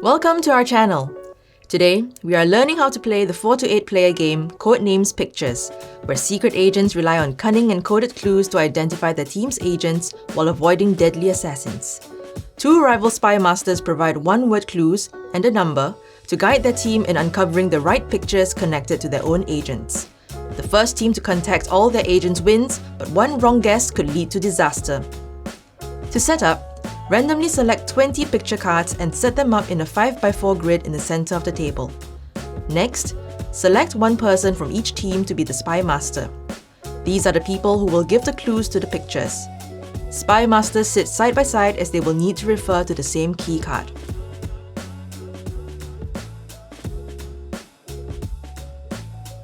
Welcome to our channel. Today, we are learning how to play the 4 to 8 player game Codenames Pictures, where secret agents rely on cunning and coded clues to identify their team's agents while avoiding deadly assassins. Two rival spy masters provide one-word clues and a number to guide their team in uncovering the right pictures connected to their own agents. The first team to contact all their agents wins, but one wrong guess could lead to disaster. To set up, randomly select 20 picture cards and set them up in a 5x4 grid in the center of the table. Next, select one person from each team to be the spy master. These are the people who will give the clues to the pictures. Spy masters sit side by side as they will need to refer to the same key card.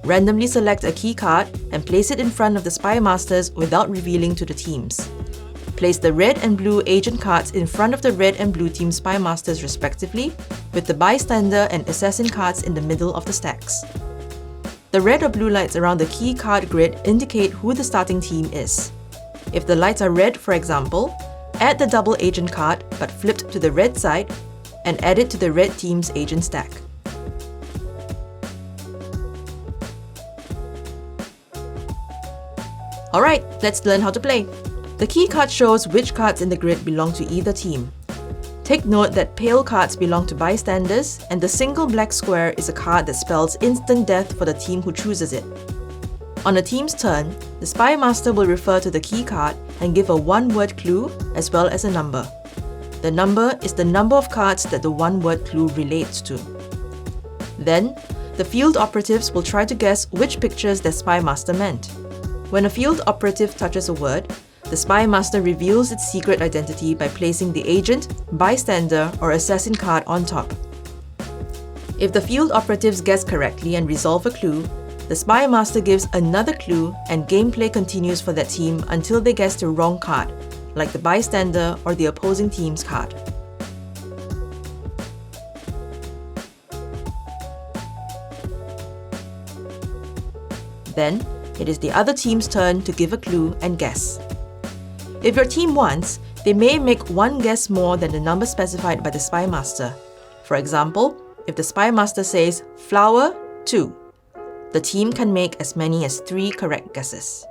Randomly select a key card and place it in front of the spy masters without revealing to the teams. Place the red and blue agent cards in front of the red and blue team spy masters respectively, with the bystander and assassin cards in the middle of the stacks. The red or blue lights around the key card grid indicate who the starting team is. If the lights are red, for example, add the double agent card but flipped to the red side and add it to the red team's agent stack. Alright, let's learn how to play. The key card shows which cards in the grid belong to either team. Take note that pale cards belong to bystanders, and the single black square is a card that spells instant death for the team who chooses it. On a team's turn, the spy master will refer to the key card and give a one-word clue as well as a number. The number is the number of cards that the one-word clue relates to. Then, the field operatives will try to guess which pictures their spy master meant. When a field operative touches a word, the spy master reveals its secret identity by placing the agent, bystander, or assassin card on top. If the field operatives guess correctly and resolve a clue, the spy master gives another clue and gameplay continues for that team until they guess the wrong card, like the bystander or the opposing team's card. Then, it is the other team's turn to give a clue and guess. If your team wants, they may make one guess more than the number specified by the spy master. For example, if the spy master says flower 2, the team can make as many as 3 correct guesses.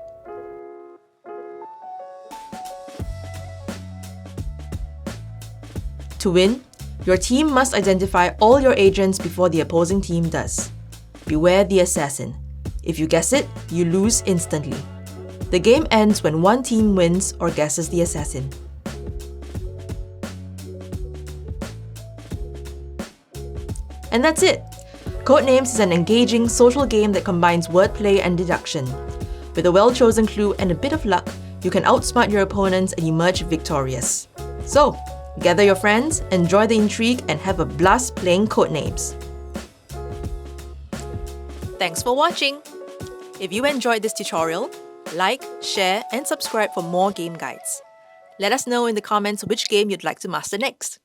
To win, your team must identify all your agents before the opposing team does. Beware the assassin. If you guess it, you lose instantly. The game ends when one team wins or guesses the assassin. And that's it! Codenames is an engaging social game that combines wordplay and deduction. With a well-chosen clue and a bit of luck, you can outsmart your opponents and emerge victorious. So, gather your friends, enjoy the intrigue, and have a blast playing Codenames. Thanks for watching! If you enjoyed this tutorial, like, share, and subscribe for more game guides. Let us know in the comments which game you'd like to master next.